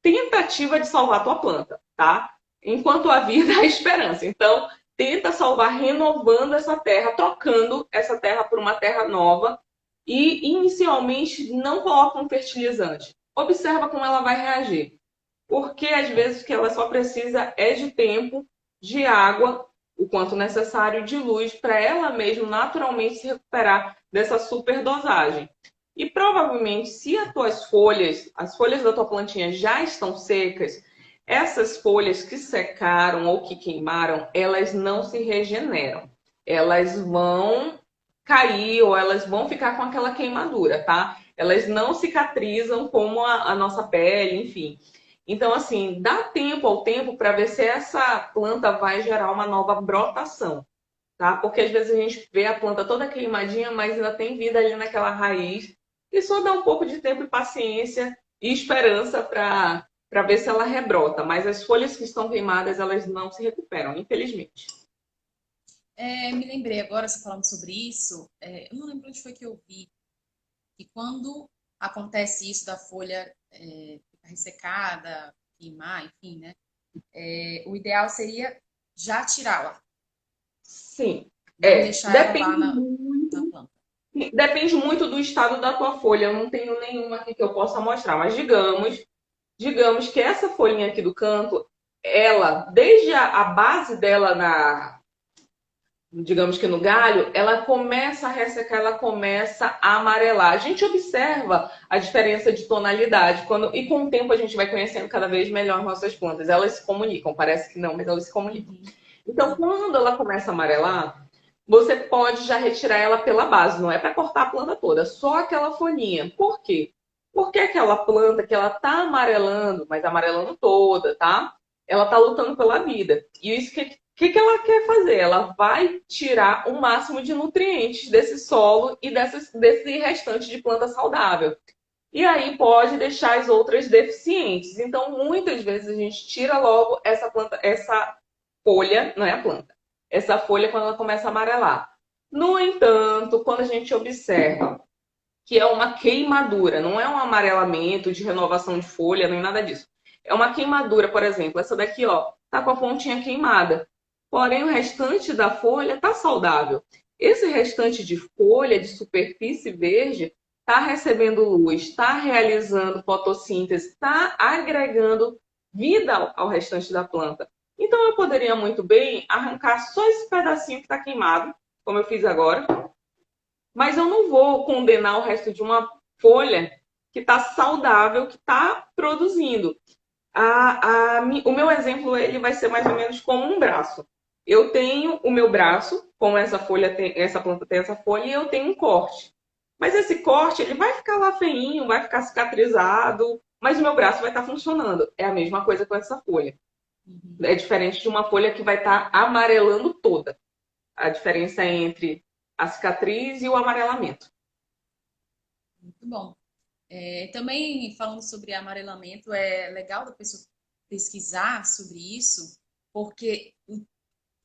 B: tentativa de salvar a tua planta, tá? Enquanto há vida, há esperança. Então, tenta salvar renovando essa terra, trocando essa terra por uma terra nova e, inicialmente, não coloca um fertilizante. Observa como ela vai reagir. Porque, às vezes, o que ela só precisa é de tempo, de água, o quanto necessário, de luz, para ela mesma naturalmente se recuperar dessa superdosagem. E provavelmente, se as tuas folhas, as folhas da tua plantinha já estão secas, essas folhas que secaram ou que queimaram, elas não se regeneram. Elas vão cair ou elas vão ficar com aquela queimadura, tá? Elas não cicatrizam como a nossa pele, enfim. Então, assim, dá tempo ao tempo para ver se essa planta vai gerar uma nova brotação, tá? Porque às vezes a gente vê a planta toda queimadinha, mas ainda tem vida ali naquela raiz. E só dá um pouco de tempo e paciência e esperança para ver se ela rebrota. Mas as folhas que estão queimadas, elas não se recuperam, infelizmente.
A: Me lembrei agora, você falando sobre isso, eu não lembro onde foi que eu vi, que quando acontece isso da folha ficar ressecada, queimar, enfim, né? O ideal seria já tirá-la,
B: Sim,
A: não deixar ela lá
B: depende
A: na planta.
B: depende muito do estado da tua folha. Eu não tenho nenhuma aqui que eu possa mostrar, mas digamos que essa folhinha aqui do canto, ela, desde a base dela digamos que no galho, ela começa a ressecar, ela começa a amarelar. A gente observa a diferença de tonalidade e com o tempo a gente vai conhecendo cada vez melhor nossas plantas. Elas se comunicam, parece que não, mas elas se comunicam. Então, quando ela começa a amarelar, você pode já retirar ela pela base, não é para cortar a planta toda, só aquela folhinha. Por quê? Porque aquela planta que ela tá amarelando, mas amarelando toda, tá? Ela tá lutando pela vida. E isso que ela quer fazer? Ela vai tirar o máximo de nutrientes desse solo e desse restante de planta saudável. E aí pode deixar as outras deficientes. Então, muitas vezes a gente tira logo essa planta, essa folha, não é a planta, essa folha quando ela começa a amarelar. No entanto, quando a gente observa que é uma queimadura, não é um amarelamento de renovação de folha, nem nada disso. É uma queimadura, por exemplo, essa daqui, ó, tá com a pontinha queimada. Porém, o restante da folha está saudável. Esse restante de folha, de superfície verde, está recebendo luz, está realizando fotossíntese, está agregando vida ao restante da planta. Então, eu poderia muito bem arrancar só esse pedacinho que está queimado, como eu fiz agora, mas eu não vou condenar o resto de uma folha que está saudável, que está produzindo. O meu exemplo ele vai ser mais ou menos como um braço. Eu tenho o meu braço, como essa planta tem essa folha, e eu tenho um corte. Mas esse corte ele vai ficar lá feinho, vai ficar cicatrizado, mas o meu braço vai estar funcionando. É a mesma coisa com essa folha. É diferente de uma folha que vai estar amarelando toda. A diferença é entre a cicatriz e o amarelamento.
A: Muito bom. Também falando sobre amarelamento, é legal da pessoa pesquisar sobre isso, porque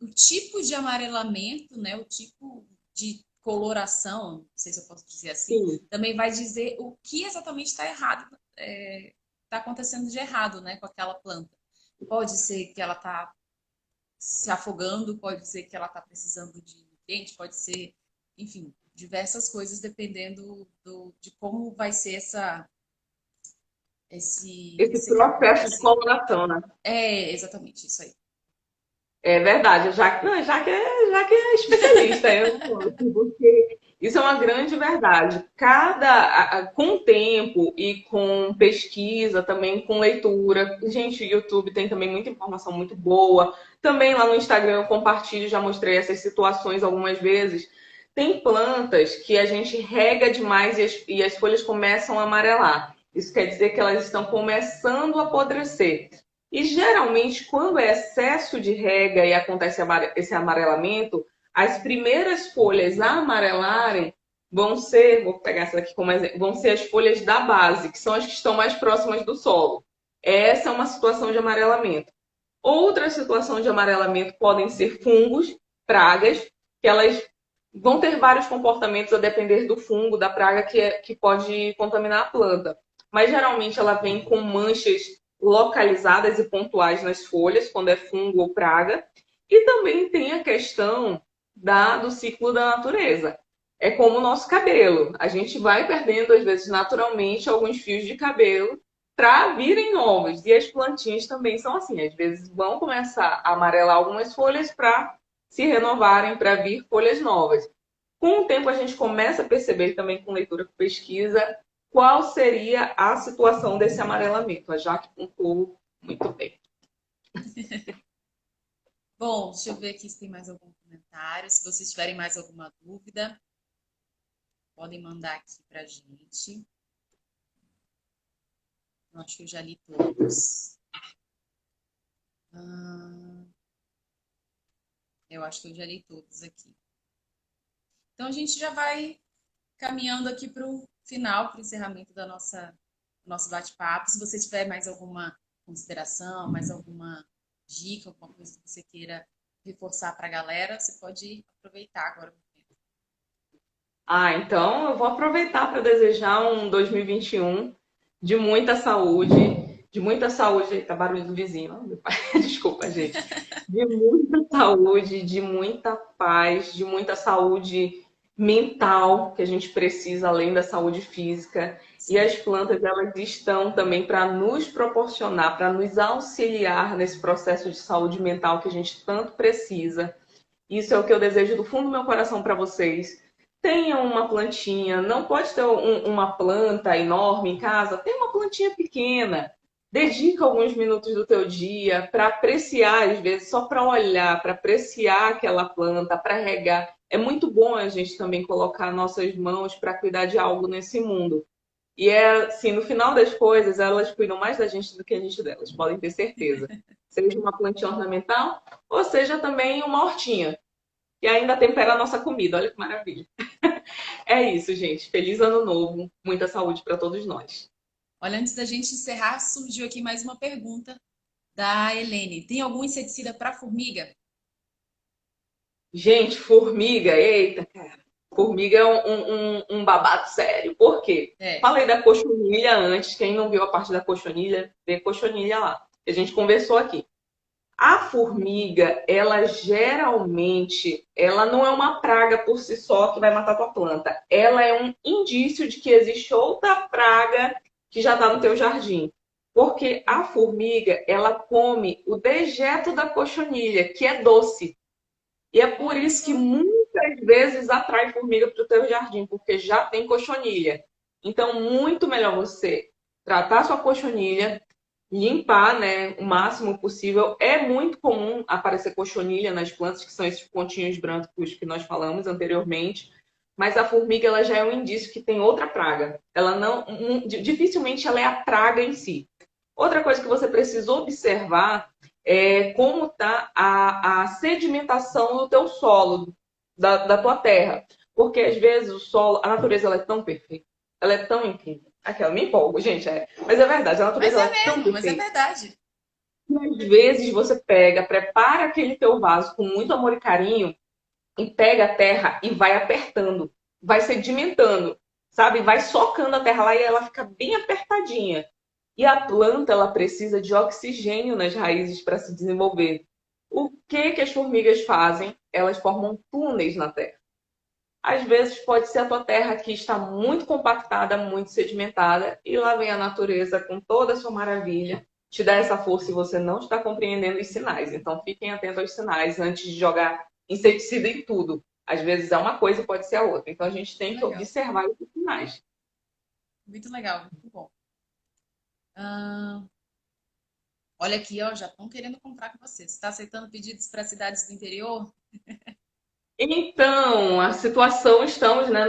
A: o tipo de amarelamento, né, o tipo de coloração, não sei se eu posso dizer assim,
B: Sim.
A: também vai dizer o que exatamente está errado, está acontecendo de errado, né, com aquela planta. Pode ser que ela está se afogando, pode ser que ela está precisando de nutriente, pode ser, enfim, diversas coisas dependendo de como vai ser
B: Esse processo de coloração, né?
A: Exatamente, isso aí.
B: É verdade, já que é especialista, porque isso é uma grande verdade. Com o tempo e com pesquisa, também com leitura, gente, o YouTube tem também muita informação muito boa. Também lá no Instagram eu compartilho, já mostrei essas situações algumas vezes. Tem plantas que a gente rega demais e as folhas começam a amarelar. Isso quer dizer que elas estão começando a apodrecer. E geralmente, quando é excesso de rega e acontece esse amarelamento, as primeiras folhas a amarelarem vou pegar essa aqui como exemplo, vão ser as folhas da base, que são as que estão mais próximas do solo. Essa é uma situação de amarelamento. Outra situação de amarelamento podem ser fungos, pragas, que elas vão ter vários comportamentos a depender do fungo, da praga que pode contaminar a planta. Mas geralmente ela vem com manchas localizadas e pontuais nas folhas, quando é fungo ou praga. E também tem a questão do ciclo da natureza. É como o nosso cabelo. A gente vai perdendo, às vezes, naturalmente, alguns fios de cabelo para virem novos. E as plantinhas também são assim. Às vezes vão começar a amarelar algumas folhas para se renovarem, para vir folhas novas. Com o tempo, a gente começa a perceber também com leitura, com pesquisa, qual seria a situação desse amarelamento. A Jaque pontuou muito bem.
A: Bom, deixa eu ver aqui se tem mais algum comentário. Se vocês tiverem mais alguma dúvida, podem mandar aqui pra gente. Eu acho que eu já li todos. Eu acho que eu já li todos aqui. Então a gente já vai caminhando aqui para o final, para o encerramento do nosso bate-papo. Se você tiver mais alguma consideração, mais alguma dica, alguma coisa que você queira reforçar para a galera, você pode aproveitar agora.
B: Então eu vou aproveitar para desejar um 2021 de muita saúde, de muita saúde. Eita, barulho do vizinho. Desculpa, gente. De muita saúde, de muita paz, de muita saúde mental que a gente precisa, além da saúde física. E as plantas, elas estão também para nos proporcionar, para nos auxiliar nesse processo de saúde mental que a gente tanto precisa. Isso é o que eu desejo do fundo do meu coração para vocês. Tenham uma plantinha, não pode ter uma planta enorme em casa, tem uma plantinha pequena. Dedica alguns minutos do teu dia para apreciar, às vezes, só para olhar, para apreciar aquela planta, para regar. É muito bom a gente também colocar nossas mãos para cuidar de algo nesse mundo. E assim, no final das coisas, elas cuidam mais da gente do que a gente delas, podem ter certeza. Seja uma plantinha ornamental, ou seja também uma hortinha, que ainda tempera a nossa comida. Olha que maravilha. É isso, gente. Feliz ano novo. Muita saúde para todos nós.
A: Olha, antes da gente encerrar, surgiu aqui mais uma pergunta da Helene. Tem algum inseticida para formiga?
B: Gente, formiga, eita, cara. Formiga é um babado sério. Por quê? Falei da cochonilha antes. Quem não viu a parte da cochonilha, vê cochonilha lá. A gente conversou aqui. A formiga, ela geralmente, ela não é uma praga por si só que vai matar tua planta. Ela é um indício de que existe outra praga que já está no teu jardim. Porque a formiga, ela come o dejeto da cochonilha, que é doce. E é por isso que muitas vezes atrai formiga para o teu jardim, porque já tem cochonilha. Então, muito melhor você tratar sua cochonilha, limpar, né, o máximo possível. É muito comum aparecer cochonilha nas plantas, que são esses pontinhos brancos que nós falamos anteriormente. Mas a formiga, ela já é um indício que tem outra praga. Ela não, dificilmente ela é a praga em si. Outra coisa que você precisa observar é como está a sedimentação do teu solo, da tua terra. Porque às vezes o solo, a natureza ela é tão perfeita, ela é tão incrível. Aquela, me empolgo, gente, mas é verdade, a natureza ela é tão perfeita.
A: Mas é verdade.
B: E às vezes você pega, prepara aquele teu vaso com muito amor e carinho e pega a terra e vai apertando, vai sedimentando, sabe? Vai socando a terra lá e ela fica bem apertadinha. E a planta, ela precisa de oxigênio nas raízes para se desenvolver. O que as formigas fazem? Elas formam túneis na terra. Às vezes pode ser a tua terra que está muito compactada, muito sedimentada, e lá vem a natureza com toda a sua maravilha, te dá essa força e você não está compreendendo os sinais. Então fiquem atentos aos sinais antes de jogar inseticida em tudo. Às vezes é uma coisa e pode ser a outra. Então a gente tem que observar os sinais.
A: Muito legal, muito bom. Olha aqui, ó, já estão querendo comprar com você. Você está aceitando pedidos para cidades do interior?
B: Então, a situação, estamos, né,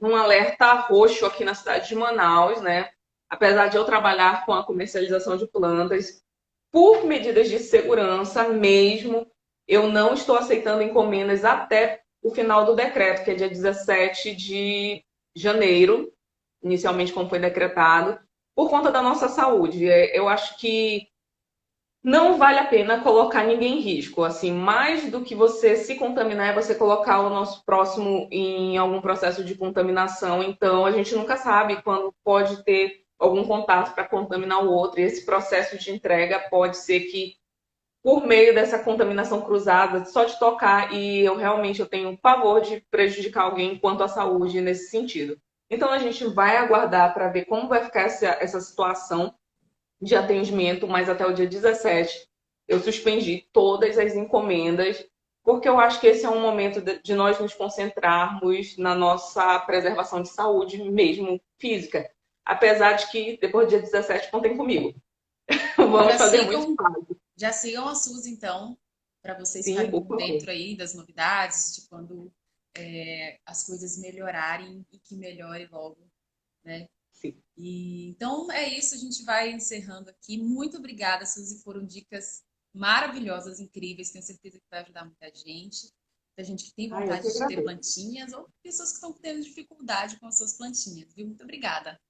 B: num alerta roxo aqui na cidade de Manaus, né? Apesar de eu trabalhar com a comercialização de plantas, por medidas de segurança mesmo, eu não estou aceitando encomendas até o final do decreto, que é dia 17 de janeiro, inicialmente como foi decretado, por conta da nossa saúde. Eu acho que não vale a pena colocar ninguém em risco. Assim, mais do que você se contaminar, é você colocar o nosso próximo em algum processo de contaminação. Então, a gente nunca sabe quando pode ter algum contato para contaminar o outro. E esse processo de entrega pode ser que, por meio dessa contaminação cruzada, só de tocar, e eu tenho pavor de prejudicar alguém quanto à saúde nesse sentido. Então, a gente vai aguardar para ver como vai ficar essa situação de atendimento, mas até o dia 17 eu suspendi todas as encomendas, porque eu acho que esse é um momento de nós nos concentrarmos na nossa preservação de saúde, mesmo física. Apesar de que depois do dia 17 contem comigo. Vamos
A: Já
B: fazer muito
A: sigam,
B: fácil.
A: já sigam a Suzy, então, para vocês
B: Sim,
A: ficarem
B: por
A: por
B: favor.
A: dentro aí das novidades, de quando as coisas melhorarem e que melhore logo, né?
B: Sim.
A: E, então é isso, a gente vai encerrando aqui. Muito obrigada, Suzy, foram dicas maravilhosas, incríveis. Tenho certeza que vai ajudar muita gente. Muita gente que tem
B: Ah, eu
A: vontade
B: que
A: de ter
B: agradeço.
A: plantinhas ou pessoas que estão tendo dificuldade com as suas plantinhas, viu? Muito obrigada.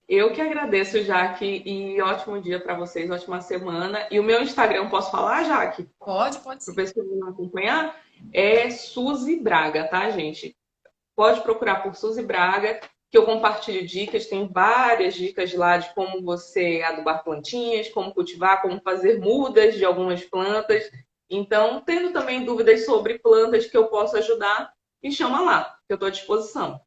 B: Eu que agradeço, Jaque, e ótimo dia para vocês, ótima semana. E o meu Instagram, posso falar, Jaque?
A: Pode
B: Para o
A: sim.
B: pessoal me acompanhar? É Suzy Braga, tá, gente? Pode procurar por Suzy Braga, que eu compartilho dicas. Tem várias dicas lá de como você adubar plantinhas, como cultivar, como fazer mudas de algumas plantas. Então, tendo também dúvidas sobre plantas que eu posso ajudar, me chama lá, que eu estou à disposição.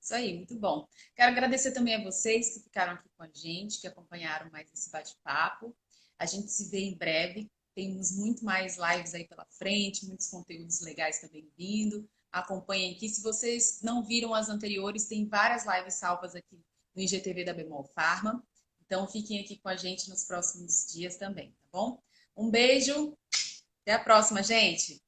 A: Isso aí, muito bom. Quero agradecer também a vocês que ficaram aqui com a gente, que acompanharam mais esse bate-papo. A gente se vê em breve. Temos muito mais lives aí pela frente, muitos conteúdos legais também vindo. Acompanhem aqui. Se vocês não viram as anteriores, tem várias lives salvas aqui no IGTV da Bemol Pharma. Então fiquem aqui com a gente nos próximos dias também, tá bom? Um beijo, até a próxima, gente!